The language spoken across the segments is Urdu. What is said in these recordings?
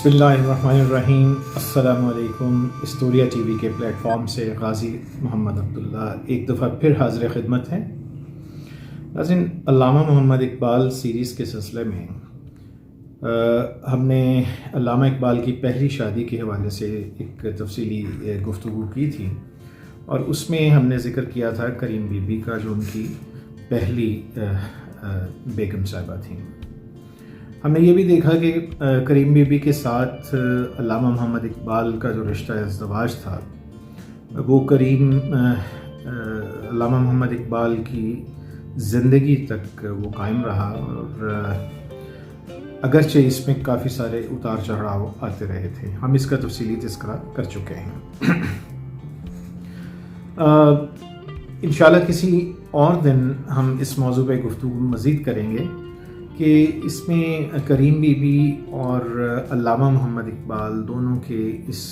بسم اللہ الرحمن الرحیم۔ السلام علیکم۔ اسٹوریا ٹی وی کے پلیٹ فارم سے غازی محمد عبداللہ ایک دفعہ پھر حاضر خدمت ہیں۔ ناظرین، علامہ محمد اقبال سیریز کے سلسلے میں ہم نے علامہ اقبال کی پہلی شادی کے حوالے سے ایک تفصیلی گفتگو کی تھی، اور اس میں ہم نے ذکر کیا تھا کریم بی بی کا، جو ان کی پہلی بیگم صاحبہ تھیں۔ ہم نے یہ بھی دیکھا کہ کریم بی بی کے ساتھ علامہ محمد اقبال کا جو رشتہ ازدواج تھا وہ علامہ محمد اقبال کی زندگی تک وہ قائم رہا، اور اگرچہ اس میں کافی سارے اتار چڑھاؤ آتے رہے تھے۔ ہم اس کا تفصیلی تذکرہ کر چکے ہیں۔ انشاءاللہ کسی اور دن ہم اس موضوع پہ گفتگو مزید کریں گے کہ اس میں کریم بی بی اور علامہ محمد اقبال دونوں کے اس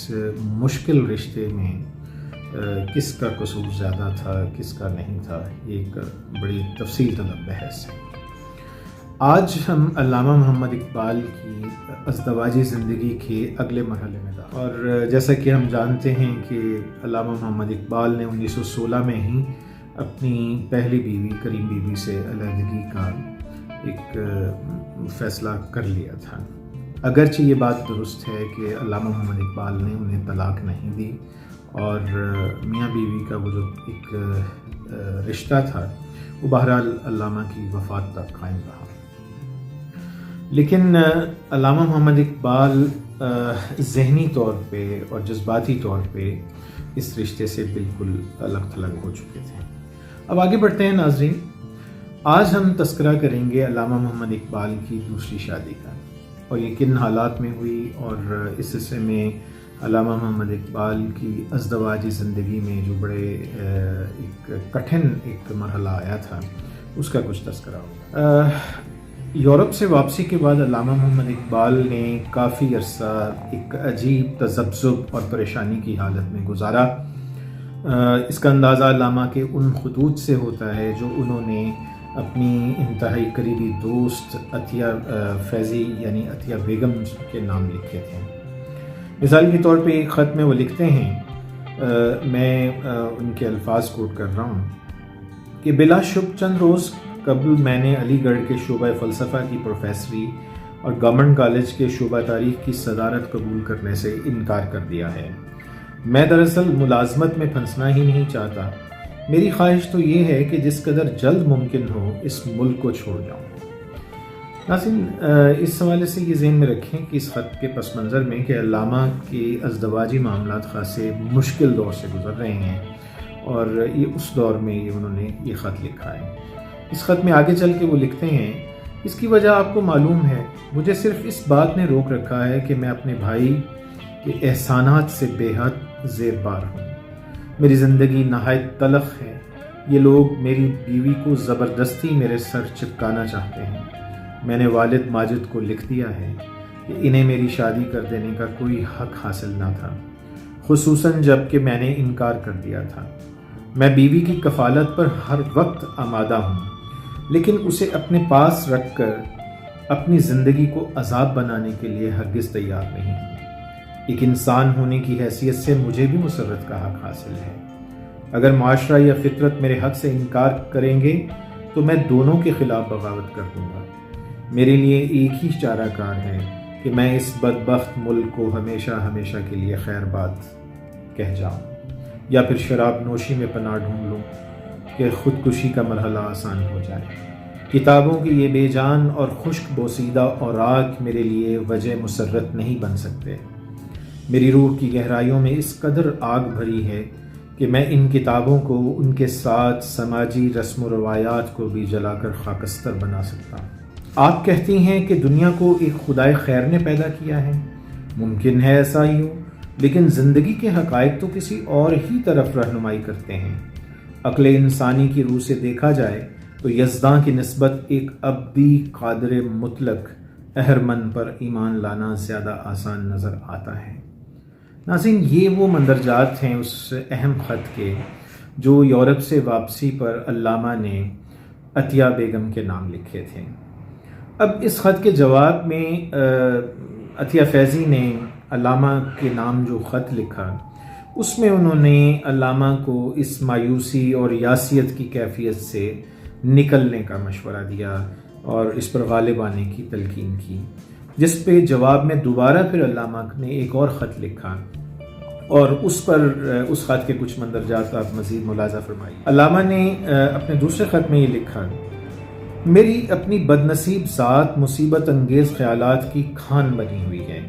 مشکل رشتے میں کس کا قصور زیادہ تھا، کس کا نہیں تھا، یہ ایک بڑی تفصیل طلب بحث ہے۔ آج ہم علامہ محمد اقبال کی ازدواجی زندگی کے اگلے مرحلے میں اور جیسا کہ ہم جانتے ہیں کہ علامہ محمد اقبال نے 1916 میں ہی اپنی پہلی بیوی کریم بی بی سے علیحدگی کا ایک فیصلہ کر لیا تھا۔ اگرچہ یہ بات درست ہے کہ علامہ محمد اقبال نے انہیں طلاق نہیں دی، اور میاں بیوی کا وہ جو ایک رشتہ تھا وہ بہرحال علامہ کی وفات تک قائم رہا۔ لیکن علامہ محمد اقبال ذہنی طور پہ اور جذباتی طور پہ اس رشتے سے بالکل الگ تھلگ ہو چکے تھے۔ اب آگے بڑھتے ہیں ناظرین۔ آج ہم تذکرہ کریں گے علامہ محمد اقبال کی دوسری شادی کا، اور یہ کن حالات میں ہوئی، اور اس سلسلے میں علامہ محمد اقبال کی ازدواجی زندگی میں جو بڑے ایک کٹھن ایک مرحلہ آیا تھا اس کا کچھ تذکرہ ہوگا۔ یورپ سے واپسی کے بعد علامہ محمد اقبال نے کافی عرصہ ایک عجیب تذبذب اور پریشانی کی حالت میں گزارا۔ اس کا اندازہ علامہ کے ان خطوط سے ہوتا ہے جو انہوں نے اپنی انتہائی قریبی دوست عطیہ فیضی یعنی عطیہ بیگم کے نام لکھے تھے۔ مثال کے طور پہ ایک خط میں وہ لکھتے ہیں، میں ان کے الفاظ کوٹ کر رہا ہوں کہ بلا شک چند روز قبل میں نے علی گڑھ کے شعبہ فلسفہ کی پروفیسری اور گورنمنٹ کالج کے شعبہ تاریخ کی صدارت قبول کرنے سے انکار کر دیا ہے۔ میں دراصل ملازمت میں پھنسنا ہی نہیں چاہتا۔ میری خواہش تو یہ ہے کہ جس قدر جلد ممکن ہو اس ملک کو چھوڑ جاؤں۔ ناظرین، اس حوالے سے یہ ذہن میں رکھیں کہ اس خط کے پس منظر میں کہ علامہ کے ازدواجی معاملات خاصے مشکل دور سے گزر رہے ہیں، اور یہ اس دور میں انہوں نے یہ خط لکھا ہے۔ اس خط میں آگے چل کے وہ لکھتے ہیں، اس کی وجہ آپ کو معلوم ہے، مجھے صرف اس بات نے روک رکھا ہے کہ میں اپنے بھائی کے احسانات سے بے حد زیر بار ہوں۔ میری زندگی نہایت تلخ ہے۔ یہ لوگ میری بیوی کو زبردستی میرے سر چپکانا چاہتے ہیں۔ میں نے والد ماجد کو لکھ دیا ہے کہ انہیں میری شادی کر دینے کا کوئی حق حاصل نہ تھا، خصوصاً جب کہ میں نے انکار کر دیا تھا۔ میں بیوی کی کفالت پر ہر وقت آمادہ ہوں، لیکن اسے اپنے پاس رکھ کر اپنی زندگی کو عذاب بنانے کے لیے ہرگز تیار نہیں ہوں۔ ایک انسان ہونے کی حیثیت سے مجھے بھی مسرت کا حق حاصل ہے۔ اگر معاشرہ یا فطرت میرے حق سے انکار کریں گے تو میں دونوں کے خلاف بغاوت کر دوں گا۔ میرے لیے ایک ہی چارہ کار ہے کہ میں اس بدبخت ملک کو ہمیشہ ہمیشہ کے لیے خیر بات کہہ جاؤں، یا پھر شراب نوشی میں پناہ ڈھونڈ لوں کہ خودکشی کا مرحلہ آسان ہو جائے۔ کتابوں کی یہ بے جان اور خشک بوسیدہ اوراق میرے لیے وجہ مسرت نہیں بن سکتے۔ میری روح کی گہرائیوں میں اس قدر آگ بھری ہے کہ میں ان کتابوں کو ان کے ساتھ سماجی رسم و روایات کو بھی جلا کر خاکستر بنا سکتا ہوں۔ آپ کہتی ہیں کہ دنیا کو ایک خدائے خیر نے پیدا کیا ہے۔ ممکن ہے ایسا ہی ہو، لیکن زندگی کے حقائق تو کسی اور ہی طرف رہنمائی کرتے ہیں۔ عقل انسانی کی روح سے دیکھا جائے تو یزداں کی نسبت ایک ابدی قادر مطلق اہرمن پر ایمان لانا زیادہ آسان نظر آتا ہے۔ ناظرین، یہ وہ مندرجات ہیں اس اہم خط کے جو یورپ سے واپسی پر علامہ نے عطیہ بیگم کے نام لکھے تھے۔ اب اس خط کے جواب میں عطیہ فیضی نے علامہ کے نام جو خط لکھا اس میں انہوں نے علامہ کو اس مایوسی اور یاسیت کی کیفیت سے نکلنے کا مشورہ دیا اور اس پر غالب آنے کی تلقین کی، جس پہ جواب میں دوبارہ پھر علامہ نے ایک اور خط لکھا اور اس پر اس خط کے کچھ مندرجات آپ مزید ملاحظہ فرمائیے۔ علامہ نے اپنے دوسرے خط میں یہ لکھا: میری اپنی بدنصیب ذات مصیبت انگیز خیالات کی کھان بنی ہوئی ہے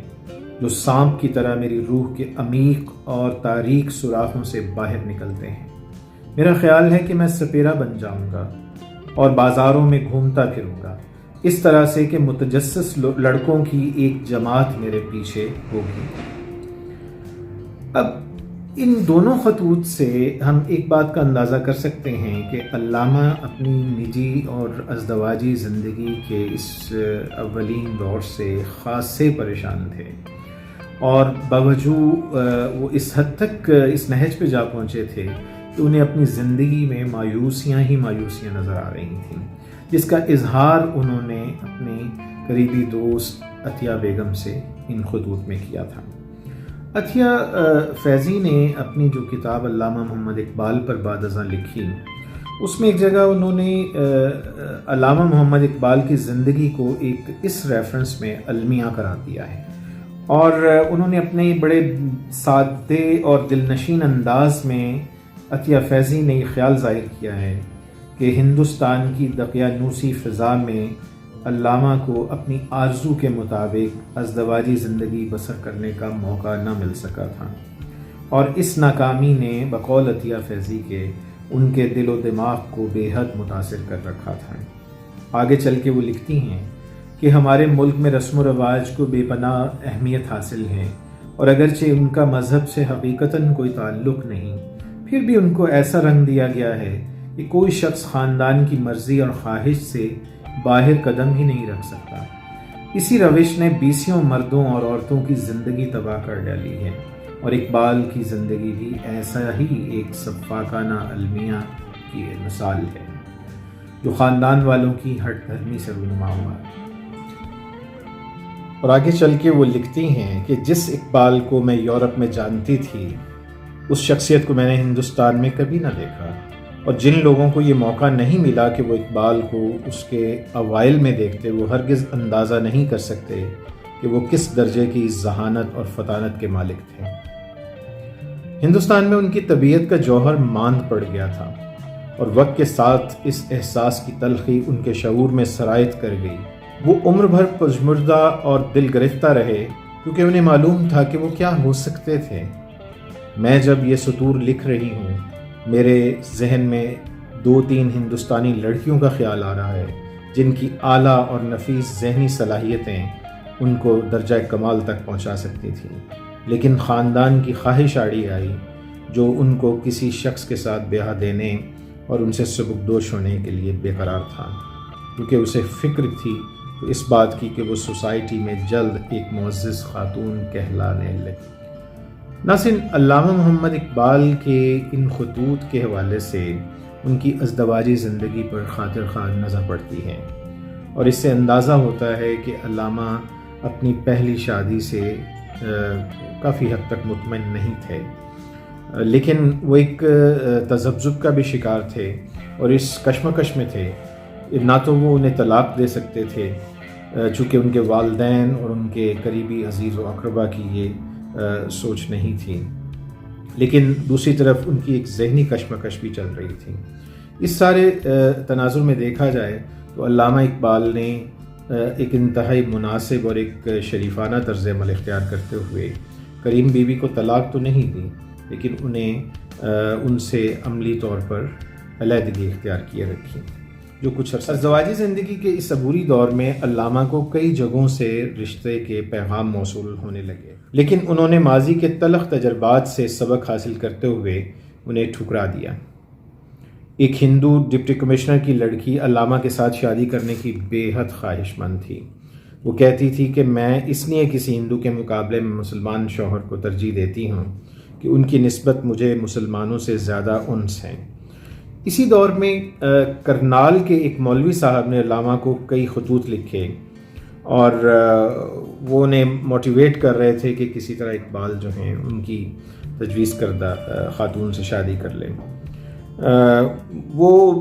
جو سانپ کی طرح میری روح کے عمیق اور تاریک سوراخوں سے باہر نکلتے ہیں۔ میرا خیال ہے کہ میں سپیرا بن جاؤں گا اور بازاروں میں گھومتا پھروں گا، اس طرح سے کہ متجسس لڑکوں کی ایک جماعت میرے پیچھے ہوگی۔ اب ان دونوں خطوط سے ہم ایک بات کا اندازہ کر سکتے ہیں کہ علامہ اپنی نجی اور ازدواجی زندگی کے اس اولین دور سے خاصے پریشان تھے، اور باوجود وہ اس حد تک اس نہج پہ جا پہنچے تھے کہ انہیں اپنی زندگی میں مایوسیاں ہی مایوسیاں نظر آ رہی تھیں، جس کا اظہار انہوں نے اپنی قریبی دوست عطیہ بیگم سے ان خطوط میں کیا تھا۔ عطیہ فیضی نے اپنی جو کتاب علامہ محمد اقبال پر بعد ازاں لکھی، اس میں ایک جگہ انہوں نے علامہ محمد اقبال کی زندگی کو ایک اس ریفرنس میں المیہ قرار دیا ہے، اور انہوں نے اپنے بڑے سادے اور دلنشین انداز میں عطیہ فیضی نے یہ خیال ظاہر کیا ہے کہ ہندوستان کی دقیانوسی فضا میں علامہ کو اپنی آرزو کے مطابق ازدواجی زندگی بسر کرنے کا موقع نہ مل سکا تھا، اور اس ناکامی نے بقول عطیہ فیضی کے ان کے دل و دماغ کو بے حد متاثر کر رکھا تھا۔ آگے چل کے وہ لکھتی ہیں کہ ہمارے ملک میں رسم و رواج کو بے پناہ اہمیت حاصل ہے، اور اگرچہ ان کا مذہب سے حقیقتاً کوئی تعلق نہیں، پھر بھی ان کو ایسا رنگ دیا گیا ہے کہ کوئی شخص خاندان کی مرضی اور خواہش سے باہر قدم ہی نہیں رکھ سکتا۔ اسی روش نے بیسیوں مردوں اور عورتوں کی زندگی تباہ کر ڈالی ہے، اور اقبال کی زندگی بھی ایسا ہی ایک سفاکانہ المیہ کی مثال ہے جو خاندان والوں کی ہٹ دھرمی سے رونما ہوا ہے۔ اور آگے چل کے وہ لکھتی ہیں کہ جس اقبال کو میں یورپ میں جانتی تھی، اس شخصیت کو میں نے ہندوستان میں کبھی نہ دیکھا، اور جن لوگوں کو یہ موقع نہیں ملا کہ وہ اقبال کو اس کے اوائل میں دیکھتے، وہ ہرگز اندازہ نہیں کر سکتے کہ وہ کس درجے کی ذہانت اور فطانت کے مالک تھے۔ ہندوستان میں ان کی طبیعت کا جوہر ماند پڑ گیا تھا، اور وقت کے ساتھ اس احساس کی تلخی ان کے شعور میں سرایت کر گئی۔ وہ عمر بھر پژمردہ اور دل گرفتہ رہے، کیونکہ انہیں معلوم تھا کہ وہ کیا ہو سکتے تھے۔ میں جب یہ سطور لکھ رہی ہوں، میرے ذہن میں 2-3 ہندوستانی لڑکیوں کا خیال آ رہا ہے جن کی اعلیٰ اور نفیس ذہنی صلاحیتیں ان کو درجہ کمال تک پہنچا سکتی تھیں، لیکن خاندان کی خواہش آڑی آئی جو ان کو کسی شخص کے ساتھ بیاہ دینے اور ان سے سبکدوش ہونے کے لیے بے قرار تھا، کیونکہ اسے فکر تھی تو اس بات کی کہ وہ سوسائٹی میں جلد ایک معزز خاتون کہلانے لگی۔ ناظرین، علامہ محمد اقبال کے ان خطوط کے حوالے سے ان کی ازدواجی زندگی پر خاطر خواہ نظر پڑتی ہے، اور اس سے اندازہ ہوتا ہے کہ علامہ اپنی پہلی شادی سے کافی حد تک مطمئن نہیں تھے، لیکن وہ ایک تذبذب کا بھی شکار تھے، اور اس کشمکش میں تھے نہ تو وہ انہیں طلاق دے سکتے تھے چونکہ ان کے والدین اور ان کے قریبی عزیز و اقربا کی یہ سوچ نہیں تھی، لیکن دوسری طرف ان کی ایک ذہنی کشمکش بھی چل رہی تھی۔ اس سارے تناظر میں دیکھا جائے تو علامہ اقبال نے ایک انتہائی مناسب اور ایک شریفانہ طرز عمل اختیار کرتے ہوئے کریم بی بی کو طلاق تو نہیں دی، لیکن انہیں ان سے عملی طور پر علیحدگی اختیار کیے رکھی۔ جو کچھ عرصہ ازدواجی زندگی کے اس عبوری دور میں علامہ کو کئی جگہوں سے رشتے کے پیغام موصول ہونے لگے، لیکن انہوں نے ماضی کے تلخ تجربات سے سبق حاصل کرتے ہوئے انہیں ٹھکرا دیا۔ ایک ہندو ڈپٹی کمشنر کی لڑکی علامہ کے ساتھ شادی کرنے کی بے حد خواہش مند تھی۔ وہ کہتی تھی کہ میں اس لیے کسی ہندو کے مقابلے میں مسلمان شوہر کو ترجیح دیتی ہوں کہ ان کی نسبت مجھے مسلمانوں سے زیادہ انس ہے۔ اسی دور میں کرنال کے ایک مولوی صاحب نے علامہ کو کئی خطوط لکھے، اور وہ انہیں موٹیویٹ کر رہے تھے کہ کسی طرح اقبال جو ہیں ان کی تجویز کردہ خاتون سے شادی کر لیں۔ وہ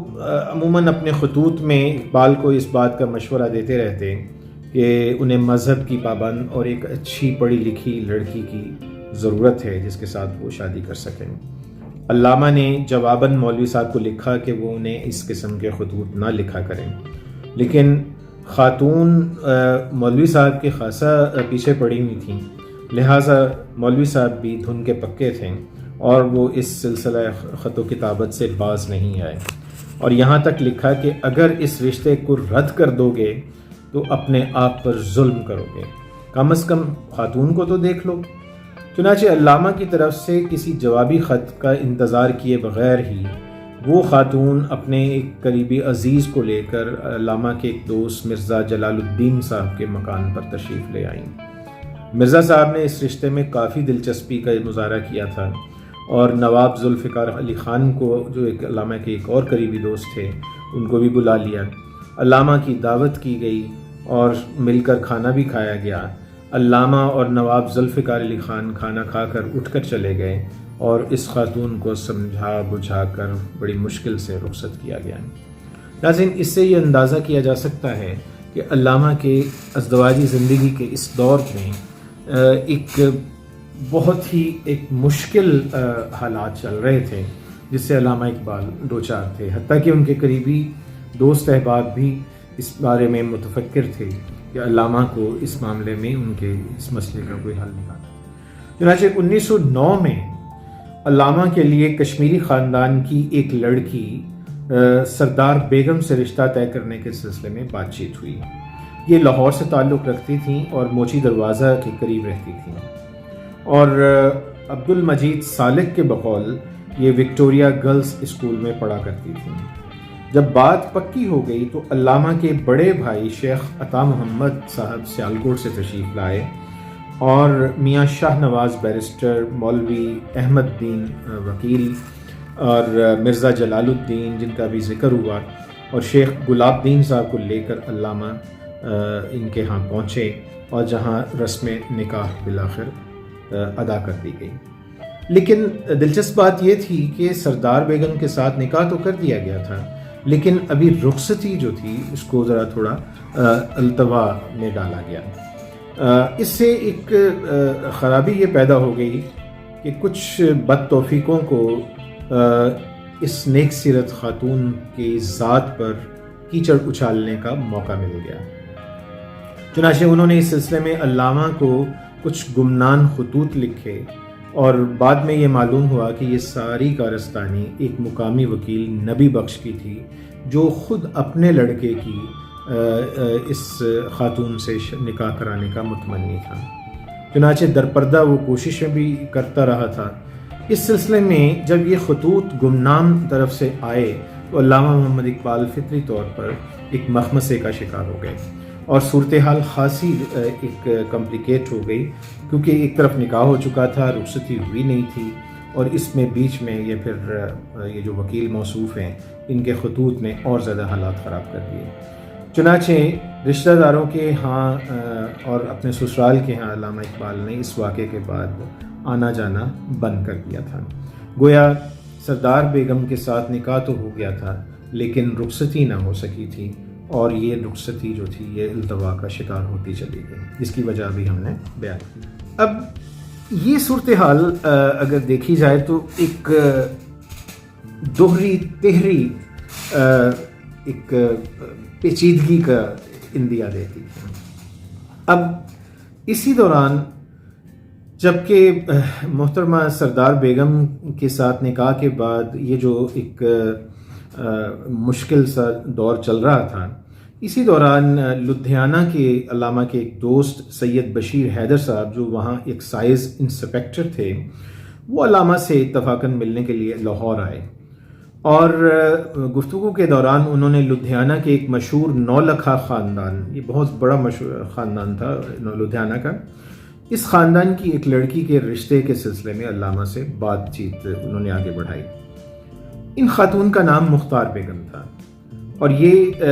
عموماً اپنے خطوط میں اقبال کو اس بات کا مشورہ دیتے رہتے کہ انہیں مذہب کی پابند اور ایک اچھی پڑھی لکھی لڑکی کی ضرورت ہے جس کے ساتھ وہ شادی کر سکیں۔ علامہ نے جواباً مولوی صاحب کو لکھا کہ وہ انہیں اس قسم کے خطوط نہ لکھا کریں، لیکن خاتون مولوی صاحب کے خاصا پیچھے پڑی ہوئی تھیں، لہٰذا مولوی صاحب بھی دھن کے پکے تھے اور وہ اس سلسلہ خط و کتابت سے باز نہیں آئے، اور یہاں تک لکھا کہ اگر اس رشتے کو رد کر دو گے تو اپنے آپ پر ظلم کرو گے، کم از کم خاتون کو تو دیکھ لو۔ چنانچہ علامہ کی طرف سے کسی جوابی خط کا انتظار کیے بغیر ہی وہ خاتون اپنے ایک قریبی عزیز کو لے کر علامہ کے ایک دوست مرزا جلال الدین صاحب کے مکان پر تشریف لے آئیں۔ مرزا صاحب نے اس رشتے میں کافی دلچسپی کا مظاہرہ کیا تھا اور نواب ذوالفقار علی خان کو، جو ایک علامہ کے ایک اور قریبی دوست تھے، ان کو بھی بلا لیا۔ علامہ کی دعوت کی گئی اور مل کر کھانا بھی کھایا گیا۔ علامہ اور نواب ذوالفقار علی خان کھانا کھا کر اٹھ کر چلے گئے اور اس خاتون کو سمجھا بجھا کر بڑی مشکل سے رخصت کیا گیا۔ ناظرین، اس سے یہ اندازہ کیا جا سکتا ہے کہ علامہ کے ازدواجی زندگی کے اس دور میں ایک بہت ہی ایک مشکل حالات چل رہے تھے جس سے علامہ اقبال دوچار تھے، حتیٰ کہ ان کے قریبی دوست احباب بھی اس بارے میں متفکر تھے کہ علامہ کو اس معاملے میں ان کے اس مسئلے کا کوئی حل نکالا۔ چنانچہ 1909 میں علامہ کے لیے کشمیری خاندان کی ایک لڑکی سردار بیگم سے رشتہ طے کرنے کے سلسلے میں بات چیت ہوئی۔ یہ لاہور سے تعلق رکھتی تھیں اور موچی دروازہ کے قریب رہتی تھیں، اور عبد المجید سالک کے بقول یہ وکٹوریہ گرلز اسکول میں پڑھا کرتی تھیں۔ جب بات پکی ہو گئی تو علامہ کے بڑے بھائی شیخ عطا محمد صاحب سیالکوٹ سے تشریف لائے اور میاں شاہ نواز بیرسٹر، مولوی احمد دین وکیل اور مرزا جلال الدین جن کا بھی ذکر ہوا، اور شیخ گلاب دین صاحب کو لے کر علامہ ان کے ہاں پہنچے، اور جہاں رسم نکاح بالآخر ادا کر دی گئی۔ لیکن دلچسپ بات یہ تھی کہ سردار بیگم کے ساتھ نکاح تو کر دیا گیا تھا، لیکن ابھی رخصتی جو تھی اس کو ذرا تھوڑا التوا میں ڈالا گیا۔ اس سے ایک خرابی یہ پیدا ہو گئی کہ کچھ بد توفیقوں کو اس نیک سیرت خاتون کی ذات پر کیچڑ اچھالنے کا موقع مل گیا۔ چنانچہ انہوں نے اس سلسلے میں علامہ کو کچھ گمنام خطوط لکھے، اور بعد میں یہ معلوم ہوا کہ یہ ساری کارستانی ایک مقامی وکیل نبی بخش کی تھی جو خود اپنے لڑکے کی اس خاتون سے نکاح کرانے کا متمنی تھا۔ چنانچہ درپردہ وہ کوششیں بھی کرتا رہا تھا۔ اس سلسلے میں جب یہ خطوط گمنام طرف سے آئے تو علامہ محمد اقبال فطری طور پر ایک مخمصے کا شکار ہو گئے، اور صورتحال خاصی ایک کمپلیکیٹ ہو گئی، کیونکہ ایک طرف نکاح ہو چکا تھا، رخصتی ہوئی نہیں تھی، اور اس میں بیچ میں یہ پھر یہ جو وکیل موصوف ہیں ان کے خطوط نے اور زیادہ حالات خراب کر دیے۔ چنانچہ رشتہ داروں کے ہاں اور اپنے سسرال کے ہاں علامہ اقبال نے اس واقعے کے بعد آنا جانا بند کر دیا تھا۔ گویا سردار بیگم کے ساتھ نکاح تو ہو گیا تھا لیکن رخصتی نہ ہو سکی تھی، اور یہ رخصتی جو تھی یہ التوا کا شکار ہوتی چلی گئی، جس کی وجہ بھی ہم نے بیان کی۔ اب یہ صورتحال اگر دیکھی جائے تو ایک دوہری تہری ایک پیچیدگی کا اندیا دیتی ہے۔ اب اسی دوران جبکہ محترمہ سردار بیگم کے ساتھ نکاح کے بعد یہ جو ایک مشکل سا دور چل رہا تھا، اسی دوران لدھیانہ کے علامہ کے ایک دوست سید بشیر حیدر صاحب جو وہاں ایکسائز انسپیکٹر تھے، وہ علامہ سے اتفاقاً ملنے کے لیے لاہور آئے، اور گفتگو کے دوران انہوں نے لدھیانہ کے ایک مشہور نولکھا خاندان، یہ بہت بڑا مشہور خاندان تھا لدھیانہ کا، اس خاندان کی ایک لڑکی کے رشتے کے سلسلے میں علامہ سے بات چیت انہوں نے آگے بڑھائی۔ ان خاتون کا نام مختار بیگم تھا، اور یہ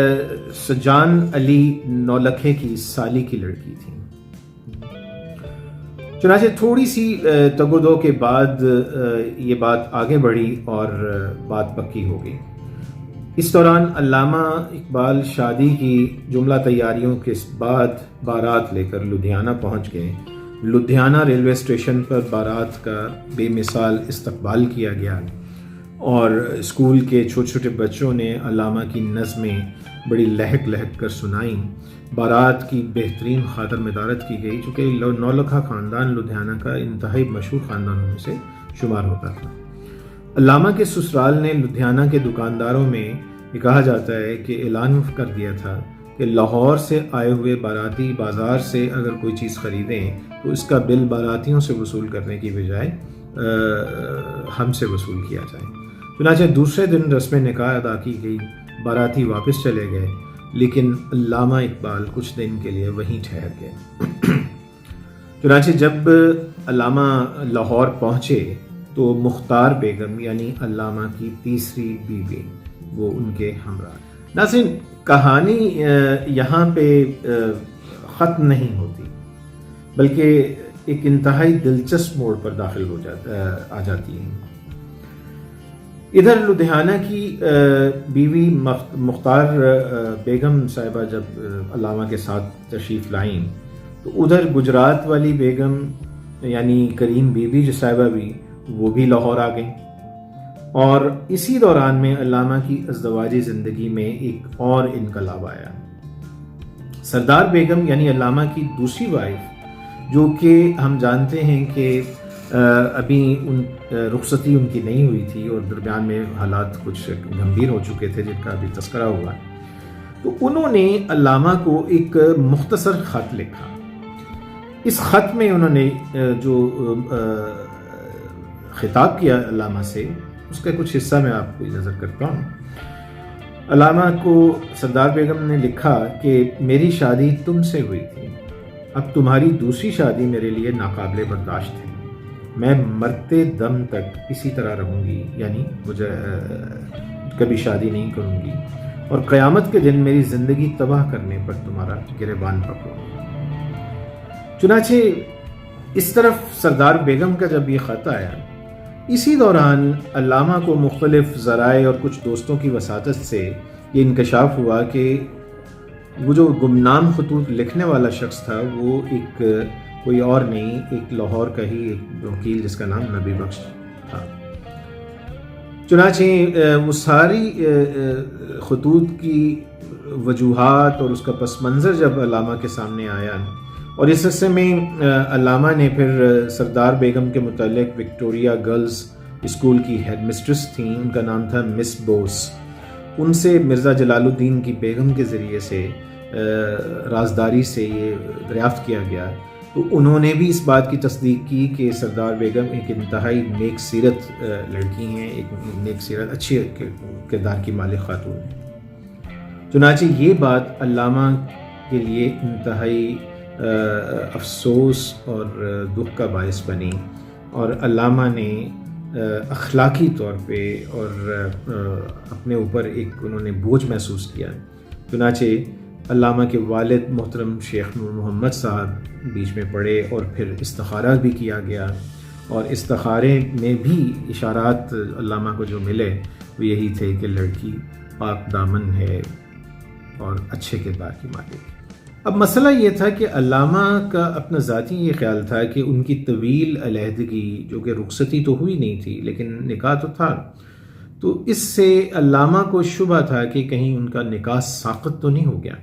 سجان علی نولکھے کی سالی کی لڑکی تھی۔ چنانچہ تھوڑی سی تگ و دو کے بعد یہ بات آگے بڑھی اور بات پکی ہو گئی۔ اس دوران علامہ اقبال شادی کی جملہ تیاریوں کے بعد بارات لے کر لدھیانہ پہنچ گئے۔ لدھیانہ ریلوے اسٹیشن پر بارات کا بے مثال استقبال کیا گیا اور اسکول کے چھوٹے چھوٹے بچوں نے علامہ کی نظمیں بڑی لہک لہک کر سنائیں۔ بارات کی بہترین خاطر مدارت کی گئی، چونکہ نولکھا خاندان لدھیانہ کا انتہائی مشہور خاندانوں میں سے شمار ہوتا تھا۔ علامہ کے سسرال نے لدھیانہ کے دکانداروں میں یہ کہا جاتا ہے کہ اعلان کر دیا تھا کہ لاہور سے آئے ہوئے باراتی بازار سے اگر کوئی چیز خریدیں تو اس کا بل باراتیوں سے وصول کرنے کی بجائے ہم سے وصول کیا جائے۔ چنانچہ دوسرے دن رسم نکاح ادا کی گئی، باراتی واپس چلے گئے، لیکن علامہ اقبال کچھ دن کے لیے وہیں ٹھہر گئے۔ چنانچہ جب علامہ لاہور پہنچے تو مختار بیگم یعنی علامہ کی تیسری بیوی وہ ان کے ہمراہ۔ ناظرین، کہانی یہاں پہ ختم نہیں ہوتی بلکہ ایک انتہائی دلچسپ موڑ پر داخل آ جاتی ہے۔ ادھر لدھیانہ کی بیوی مختار بیگم صاحبہ جب علامہ کے ساتھ تشریف لائیں تو ادھر گجرات والی بیگم یعنی کریم بیوی جو صاحبہ بھی وہ بھی لاہور آ گئیں، اور اسی دوران میں علامہ کی ازدواجی زندگی میں ایک اور انقلاب آیا۔ سردار بیگم یعنی علامہ کی دوسری وائف، جو کہ ہم جانتے ہیں کہ ابھی رخصتی ان کی نہیں ہوئی تھی اور درمیان میں حالات کچھ گمبھیر ہو چکے تھے جن کا ابھی تذکرہ ہوا، تو انہوں نے علامہ کو ایک مختصر خط لکھا۔ اس خط میں انہوں نے جو خطاب کیا علامہ سے، اس کا کچھ حصہ میں آپ کو نظر کرتا ہوں۔ علامہ کو سردار بیگم نے لکھا کہ میری شادی تم سے ہوئی تھی، اب تمہاری دوسری شادی میرے لیے ناقابل برداشت ہے، میں مرتے دم تک اسی طرح رہوں گی، یعنی مجھے کبھی شادی نہیں کروں گی، اور قیامت کے دن میری زندگی تباہ کرنے پر تمہارا گریبان پکڑوں گی۔ چنانچہ اس طرف سردار بیگم کا جب یہ خط آیا، اسی دوران علامہ کو مختلف ذرائع اور کچھ دوستوں کی وساطت سے یہ انکشاف ہوا کہ وہ جو گمنام خطوط لکھنے والا شخص تھا وہ ایک کوئی اور نہیں، ایک لاہور کا ہی ایک وکیل جس کا نام نبی بخش تھا۔ چنانچہ وہ ساری خطوط کی وجوہات اور اس کا پس منظر جب علامہ کے سامنے آیا، اور اس حصے میں علامہ نے پھر سردار بیگم کے متعلق وکٹوریا گرلز اسکول کی ہیڈ مسٹرس تھیں، ان کا نام تھا مس بوس، ان سے مرزا جلال الدین کی بیگم کے ذریعے سے رازداری سے یہ دریافت کیا گیا، تو انہوں نے بھی اس بات کی تصدیق کی کہ سردار بیگم ایک انتہائی نیک سیرت لڑکی ہیں، ایک نیک سیرت اچھی کردار کی مالک خاتون ہیں۔ چنانچہ یہ بات علامہ کے لیے انتہائی افسوس اور دکھ کا باعث بنی، اور علامہ نے اخلاقی طور پہ اور اپنے اوپر ایک انہوں نے بوجھ محسوس کیا۔ چنانچہ علامہ کے والد محترم شیخ نور محمد صاحب بیچ میں پڑے اور پھر استخارہ بھی کیا گیا، اور استخارے میں بھی اشارات علامہ کو جو ملے وہ یہی تھے کہ لڑکی پاک دامن ہے اور اچھے کردار کی مالک۔ اب مسئلہ یہ تھا کہ علامہ کا اپنا ذاتی یہ خیال تھا کہ ان کی طویل علیحدگی، جو کہ رخصتی تو ہوئی نہیں تھی لیکن نکاح تو تھا، تو اس سے علامہ کو شبہ تھا کہ کہیں ان کا نکاح ساقط تو نہیں ہو گیا۔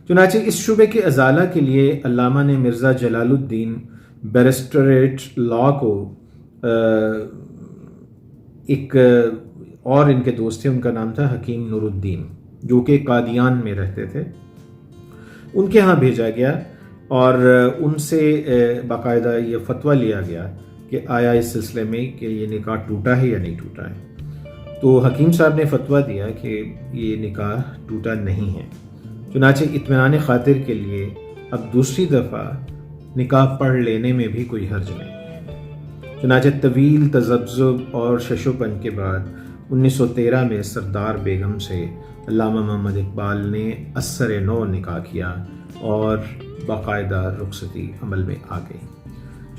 چنانچہ اس شبے کے ازالہ کے لیے علامہ نے مرزا جلال الدین بیرسٹریٹ لا کو ایک اور ان کے دوست تھے، ان کا نام تھا حکیم نور الدین، جو کہ قادیان میں رہتے تھے، ان کے ہاں بھیجا گیا اور ان سے باقاعدہ یہ فتویٰ لیا گیا کہ آیا اس سلسلے میں کہ یہ نکاح ٹوٹا ہے یا نہیں ٹوٹا ہے۔ تو حکیم صاحب نے فتویٰ دیا کہ یہ نکاح ٹوٹا نہیں ہے۔ چنانچہ اطمینان خاطر کے لیے اب دوسری دفعہ نکاح پڑھ لینے میں بھی کوئی حرج نہیں۔ چنانچہ طویل تذبذب اور ششوپن کے بعد 1913 میں سردار بیگم سے علامہ محمد اقبال نے اثر نو نکاح کیا اور باقاعدہ رخصتی عمل میں آ گئی۔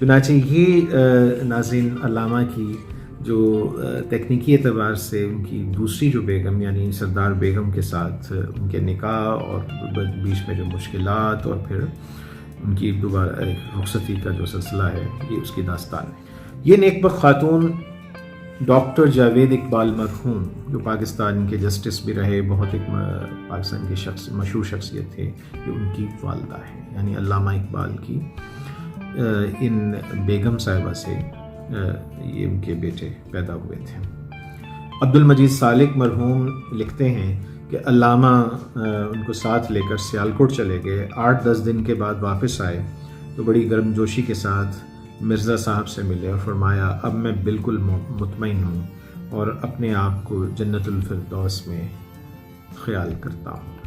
چنانچہ یہ ناظرین علامہ کی جو تکنیکی اعتبار سے ان کی دوسری جو بیگم یعنی سردار بیگم کے ساتھ ان کے نکاح اور بیچ میں جو مشکلات اور پھر ان کی دوبارہ رخصتی کا جو سلسلہ ہے یہ اس کی داستان ہے۔ یہ نیک بخت خاتون ڈاکٹر جاوید اقبال مرحوم جو پاکستان کے جسٹس بھی رہے، بہت ایک پاکستان کے مشہور شخصیت تھے، یہ ان کی والدہ ہے، یعنی علامہ اقبال کی ان بیگم صاحبہ سے یہ ان کے بیٹے پیدا ہوئے تھے۔ عبد المجید سالک مرحوم لکھتے ہیں کہ علامہ ان کو ساتھ لے کر سیالکوٹ چلے گئے، 8-10 دن کے بعد واپس آئے تو بڑی گرم جوشی کے ساتھ مرزا صاحب سے ملے اور فرمایا اب میں بالکل مطمئن ہوں اور اپنے آپ کو جنت الفردوس میں خیال کرتا ہوں۔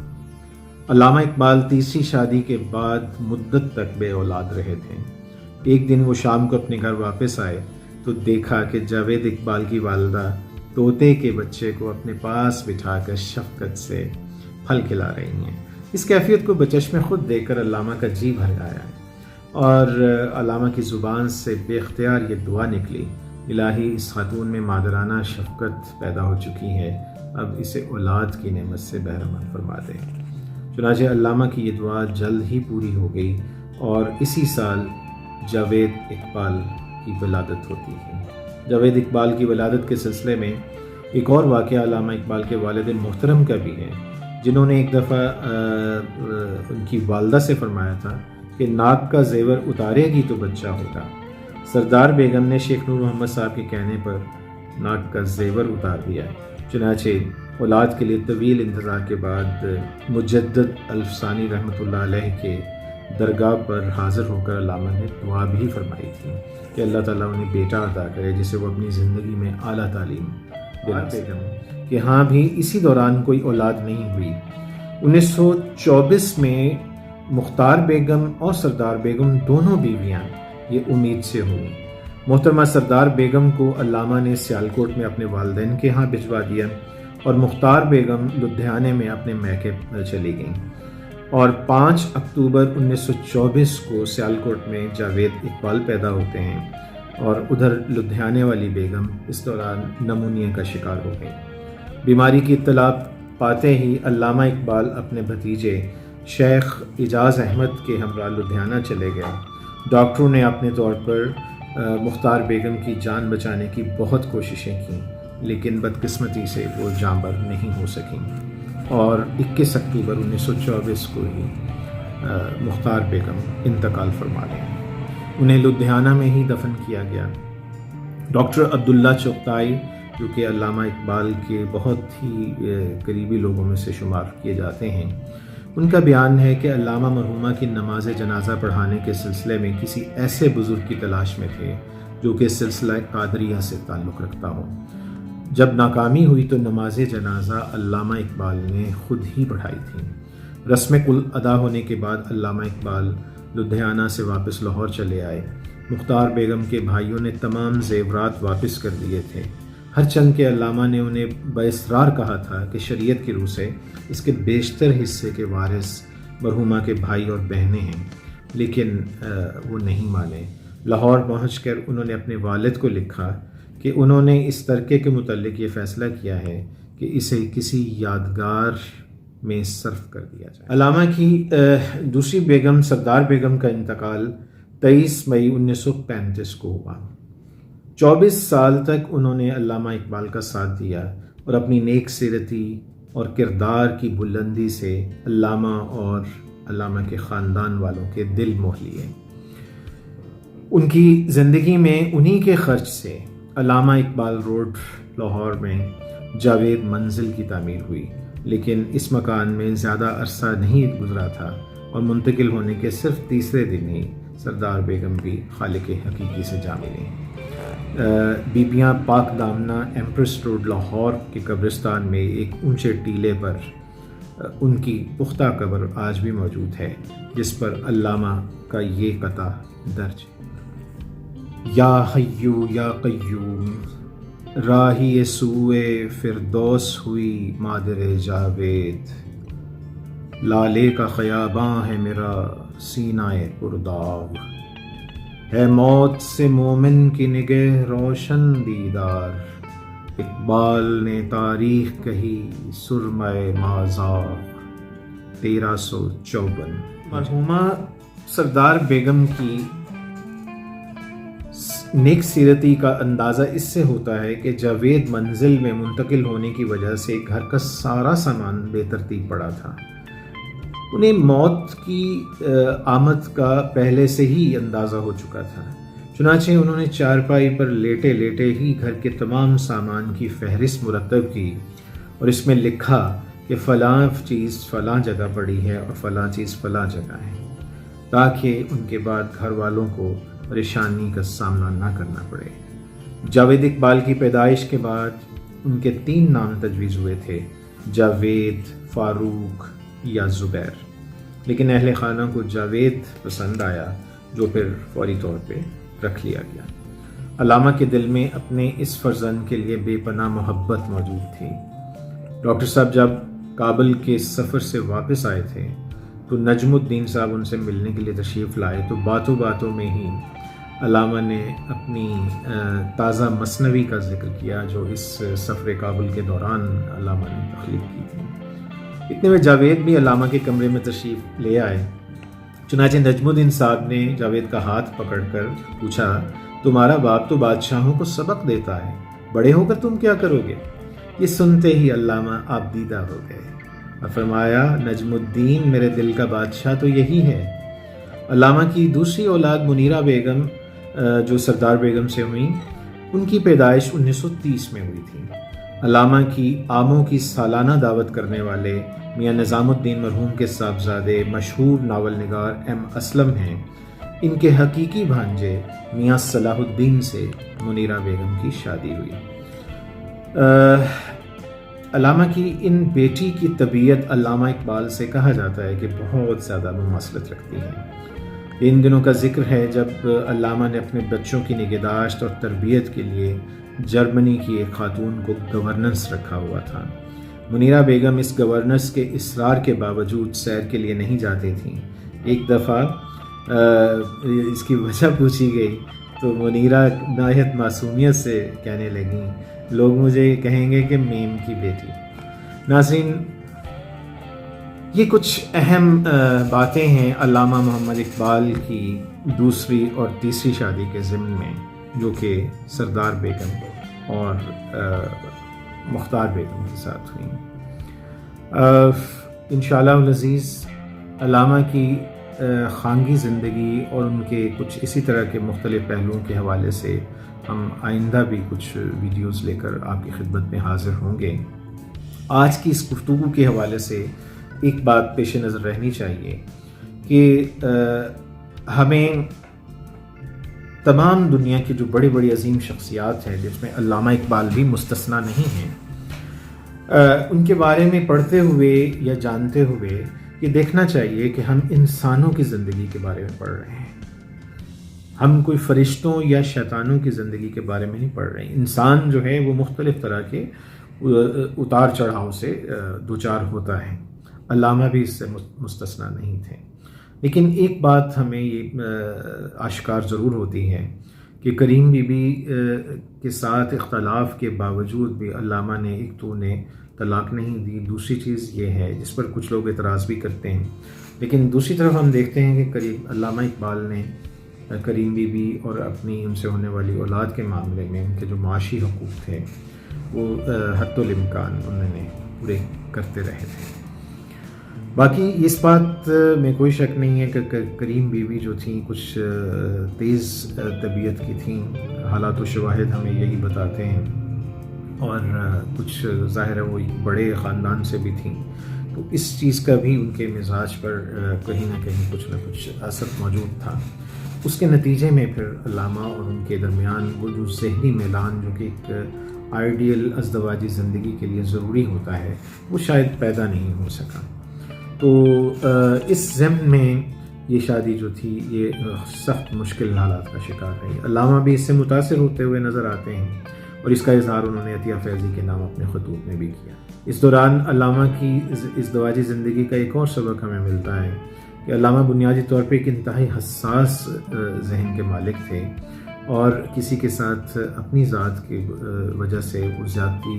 علامہ اقبال تیسری شادی کے بعد مدت تک بے اولاد رہے تھے۔ ایک دن وہ شام کو اپنے گھر واپس آئے تو دیکھا کہ جاوید اقبال کی والدہ طوطے کے بچے کو اپنے پاس بٹھا کر شفقت سے پھل کھلا رہی ہیں۔ اس کیفیت کو بچشمے خود دیکھ کر علامہ کا جی بھر آیا اور علامہ کی زبان سے بے اختیار یہ دعا نکلی، الہی اس خاتون میں مادرانہ شفقت پیدا ہو چکی ہے، اب اسے اولاد کی نعمت سے بہرمند فرما دے۔ چنانچہ علامہ کی یہ دعا جلد ہی پوری ہو گئی اور اسی سال جاوید اقبال کی ولادت ہوتی ہے۔ جاوید اقبال کی ولادت کے سلسلے میں ایک اور واقعہ علامہ اقبال کے والد محترم کا بھی ہے، جنہوں نے ایک دفعہ ان کی والدہ سے فرمایا تھا کہ ناک کا زیور اتارے گی تو بچہ ہوگا۔ سردار بیگم نے شیخ نور محمد صاحب کے کہنے پر ناک کا زیور اتار دیا۔ چنانچہ اولاد کے لیے طویل انتظار کے بعد مجدد الفسانی رحمۃ اللہ علیہ کے درگاہ پر حاضر ہو کر علامہ نے دعا بھی فرمائی تھی کہ اللہ تعالیٰ انہیں بیٹا عطا کرے جسے وہ اپنی زندگی میں اعلیٰ تعلیم دلا سکیں۔ کہ ہاں بھی اسی دوران کوئی اولاد نہیں ہوئی۔ 1924 میں مختار بیگم اور سردار بیگم دونوں بیویاں یہ امید سے ہوئیں۔ محترمہ سردار بیگم کو علامہ نے سیالکوٹ میں اپنے والدین کے ہاں بھجوا دیا اور مختار بیگم لدھیانے میں اپنے میکے چلی گئیں اور 5 اکتوبر 1924 کو سیالکوٹ میں جاوید اقبال پیدا ہوتے ہیں اور ادھر لدھیانے والی بیگم اس دوران نمونیا کا شکار ہو گئی۔ بیماری کی اطلاع پاتے ہی علامہ اقبال اپنے بھتیجے شیخ اعجاز احمد کے ہمراہ لدھیانہ چلے گئے۔ ڈاکٹروں نے اپنے طور پر مختار بیگم کی جان بچانے کی بہت کوششیں کیں لیکن بدقسمتی سے وہ جاں بر نہیں ہو سکیں اور 21 اکتوبر 1924 کو ہی مختار بیگم انتقال فرما گئے۔ انہیں لدھیانہ میں ہی دفن کیا گیا۔ ڈاکٹر عبداللہ چغتائی جو کہ علامہ اقبال کے بہت ہی قریبی لوگوں میں سے شمار کیے جاتے ہیں، ان کا بیان ہے کہ علامہ مرحومہ کی نماز جنازہ پڑھانے کے سلسلے میں کسی ایسے بزرگ کی تلاش میں تھے جو کہ سلسلہ قادریہ سے تعلق رکھتا ہو۔ جب ناکامی ہوئی تو نماز جنازہ علامہ اقبال نے خود ہی پڑھائی تھی۔ رسم کل ادا ہونے کے بعد علامہ اقبال لدھیانہ سے واپس لاہور چلے آئے۔ مختار بیگم کے بھائیوں نے تمام زیورات واپس کر دیے تھے، ہر چند کے علامہ نے انہیں باصرار کہا تھا کہ شریعت کی روح سے اس کے بیشتر حصے کے وارث مرحومہ کے بھائی اور بہنیں ہیں، لیکن وہ نہیں مانے۔ لاہور پہنچ کر انہوں نے اپنے والد کو لکھا کہ انہوں نے اس ترکے کے متعلق یہ فیصلہ کیا ہے کہ اسے کسی یادگار میں صرف کر دیا جائے۔ علامہ کی دوسری بیگم سردار بیگم کا انتقال 23 مئی 1935 کو ہوا۔ 24 سال تک انہوں نے علامہ اقبال کا ساتھ دیا اور اپنی نیک سیرتی اور کردار کی بلندی سے علامہ اور علامہ کے خاندان والوں کے دل موہ لیے۔ ان کی زندگی میں انہی کے خرچ سے علامہ اقبال روڈ لاہور میں جاوید منزل کی تعمیر ہوئی، لیکن اس مکان میں زیادہ عرصہ نہیں گزرا تھا اور منتقل ہونے کے صرف تیسرے دن ہی سردار بیگم بھی خالق حقیقی سے جا ملی۔ بیبیاں پاک دامنہ ایمپریس روڈ لاہور کے قبرستان میں ایک اونچے ٹیلے پر ان کی پختہ قبر آج بھی موجود ہے، جس پر علامہ کا یہ قطع درج ہے: یا حیو یا قیوم راہی سوئے فردوس ہوئی مادر جاوید، لالے کا خیاباں ہے میرا سینہ پرداغ، ہے موت سے مومن کی نگہ روشن دیدار، اقبال نے تاریخ کہی سرمۂ مازاغ۔ 1354۔ مرحومہ سردار بیگم کی نیک سیرتی کا اندازہ اس سے ہوتا ہے کہ جاوید منزل میں منتقل ہونے کی وجہ سے گھر کا سارا سامان بے ترتیب پڑا تھا۔ انہیں موت کی آمد کا پہلے سے ہی اندازہ ہو چکا تھا، چنانچہ انہوں نے چارپائی پر لیٹے لیٹے ہی گھر کے تمام سامان کی فہرست مرتب کی اور اس میں لکھا کہ فلاں چیز فلاں جگہ پڑی ہے اور فلاں چیز فلاں جگہ ہے، تاکہ ان کے بعد گھر والوں کو پریشانی کا سامنا نہ کرنا پڑے۔ جاوید اقبال کی پیدائش کے بعد ان کے 3 نام تجویز ہوئے تھے، جاوید، فاروق یا زبیر، لیکن اہل خانہ کو جاوید پسند آیا، جو پھر فوری طور پہ رکھ لیا گیا۔ علامہ کے دل میں اپنے اس فرزند کے لیے بے پناہ محبت موجود تھی۔ ڈاکٹر صاحب جب کابل کے سفر سے واپس آئے تھے تو نجم الدین صاحب ان سے ملنے کے لیے تشریف لائے، تو باتوں باتوں میں ہی علامہ نے اپنی تازہ مثنوی کا ذکر کیا جو اس سفر کابل کے دوران علامہ نے تخلیق کی تھی۔ اتنے میں جاوید بھی علامہ کے کمرے میں تشریف لے آئے، چنانچہ نجم الدین صاحب نے جاوید کا ہاتھ پکڑ کر پوچھا، تمہارا باپ تو بادشاہوں کو سبق دیتا ہے، بڑے ہو کر تم کیا کرو گے؟ یہ سنتے ہی علامہ آپ دیدہ ہو گئے اور فرمایا، نجم الدین میرے دل کا بادشاہ تو یہی ہے۔ علامہ کی دوسری اولاد منیرہ بیگم جو سردار بیگم سے ہوئیں، ان کی پیدائش 1930 میں ہوئی تھی۔ علامہ کی آموں کی سالانہ دعوت کرنے والے میاں نظام الدین مرحوم کے صاحبزادے مشہور ناول نگار ایم اسلم ہیں۔ ان کے حقیقی بھانجے میاں صلاح الدین سے منیرہ بیگم کی شادی ہوئی۔ علامہ کی ان بیٹی کی طبیعت علامہ اقبال سے کہا جاتا ہے کہ بہت زیادہ مماثلت رکھتی ہے۔ ان دنوں کا ذکر ہے جب علامہ نے اپنے بچوں کی نگہداشت اور تربیت کے لیے جرمنی کی ایک خاتون کو گورننس رکھا ہوا تھا۔ منیرہ بیگم اس گورننس کے اصرار کے باوجود سیر کے لیے نہیں جاتی تھیں۔ ایک دفعہ اس کی وجہ پوچھی گئی تو منیرہ نہایت معصومیت سے کہنے لگیں، لوگ مجھے کہیں گے کہ میم کی بیٹی۔ ناظرین، یہ کچھ اہم باتیں ہیں علامہ محمد اقبال کی دوسری اور تیسری شادی کے ضمن میں، جو کہ سردار بیگم اور مختار بیگم کے ساتھ ہوئیں۔ انشاءاللہ العزیز علامہ کی خانگی زندگی اور ان کے کچھ اسی طرح کے مختلف پہلوؤں کے حوالے سے ہم آئندہ بھی کچھ ویڈیوز لے کر آپ کی خدمت میں حاضر ہوں گے۔ آج کی اس گفتگو کے حوالے سے ایک بات پیش نظر رہنی چاہیے کہ ہمیں تمام دنیا کی جو بڑی بڑی عظیم شخصیات ہیں، جس میں علامہ اقبال بھی مستثنیٰ نہیں ہیں، ان کے بارے میں پڑھتے ہوئے یا جانتے ہوئے یہ دیکھنا چاہیے کہ ہم انسانوں کی زندگی کے بارے میں پڑھ رہے ہیں، ہم کوئی فرشتوں یا شیطانوں کی زندگی کے بارے میں نہیں پڑھ رہے ہیں۔ انسان جو ہے وہ مختلف طرح کے اتار چڑھاؤ سے دوچار ہوتا ہے، علامہ بھی اس سے مستثنیٰ نہیں تھے۔ لیکن ایک بات ہمیں یہ آشکار ضرور ہوتی ہے کہ کریم بی بی کے ساتھ اختلاف کے باوجود بھی علامہ نے ایک تو انہیں طلاق نہیں دی۔ دوسری چیز یہ ہے جس پر کچھ لوگ اعتراض بھی کرتے ہیں، لیکن دوسری طرف ہم دیکھتے ہیں کہ علامہ اقبال نے کریم بی بی اور اپنی ان سے ہونے والی اولاد کے معاملے میں ان کے جو معاشی حقوق تھے وہ حد الامکان انہوں نے پورے کرتے رہے تھے۔ باقی اس بات میں کوئی شک نہیں ہے کہ کریم بی بی جو تھیں کچھ تیز طبیعت کی تھیں، حالات و شواہد ہمیں یہی بتاتے ہیں، اور کچھ ظاہر ہے وہ بڑے خاندان سے بھی تھیں، تو اس چیز کا بھی ان کے مزاج پر کہیں نہ کہیں کچھ نہ کچھ اثر موجود تھا۔ اس کے نتیجے میں پھر علامہ اور ان کے درمیان وہ جو ذہنی میلان جو کہ ایک آئیڈیل ازدواجی زندگی کے لیے ضروری ہوتا ہے، وہ شاید پیدا نہیں ہو سکا۔ تو اس ضمن میں یہ شادی جو تھی یہ سخت مشکل حالات کا شکار رہی۔ علامہ بھی اس سے متاثر ہوتے ہوئے نظر آتے ہیں، اور اس کا اظہار انہوں نے عطیہ فیضی کے نام اپنے خطوط میں بھی کیا۔ اس دوران علامہ کی ازدواجی زندگی کا ایک اور سبق ہمیں ملتا ہے کہ علامہ بنیادی طور پہ ایک انتہائی حساس ذہن کے مالک تھے اور کسی کے ساتھ اپنی ذات کی وجہ سے وہ زیادتی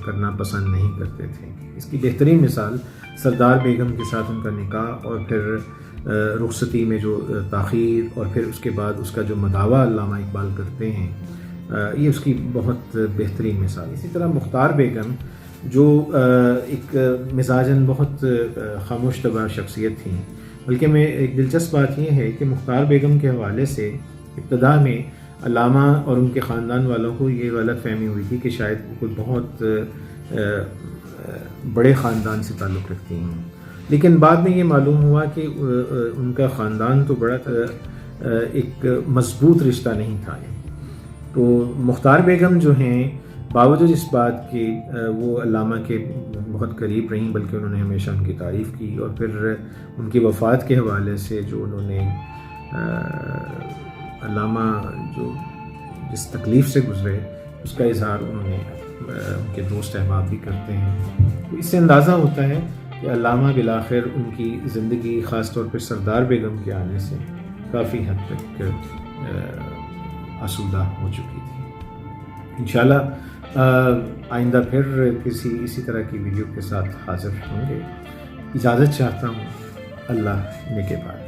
کرنا پسند نہیں کرتے تھے۔ اس کی بہترین مثال سردار بیگم کے ساتھ ان کا نکاح اور پھر رخصتی میں جو تاخیر اور پھر اس کے بعد اس کا جو مداوع علامہ اقبال کرتے ہیں، یہ اس کی بہت بہترین مثال۔ اسی طرح مختار بیگم جو ایک مزاجاً بہت خاموش طبع شخصیت تھیں، بلکہ میں ایک دلچسپ بات یہ ہے کہ مختار بیگم کے حوالے سے ابتدا میں علامہ اور ان کے خاندان والوں کو یہ غلط فہمی ہوئی تھی کہ شاید وہ کوئی بہت بڑے خاندان سے تعلق رکھتی ہیں، لیکن بعد میں یہ معلوم ہوا کہ ان کا خاندان تو بڑا ایک مضبوط رشتہ نہیں تھا۔ تو مختار بیگم جو ہیں باوجود اس بات کے وہ علامہ کے بہت قریب رہیں، بلکہ انہوں نے ہمیشہ ان کی تعریف کی، اور پھر ان کی وفات کے حوالے سے جو انہوں نے علامہ جو جس تکلیف سے گزرے اس کا اظہار انہوں نے ان کے دوست احباب بھی کرتے ہیں۔ تو اس سے اندازہ ہوتا ہے کہ علامہ بالآخر ان کی زندگی خاص طور پہ سردار بیگم کے آنے سے کافی حد تک آسودہ ہو چکی تھی۔ انشاءاللہ آئندہ پھر اسی طرح کی ویڈیو کے ساتھ حاضر ہوں گے۔ اجازت چاہتا ہوں، اللہ نگہبان۔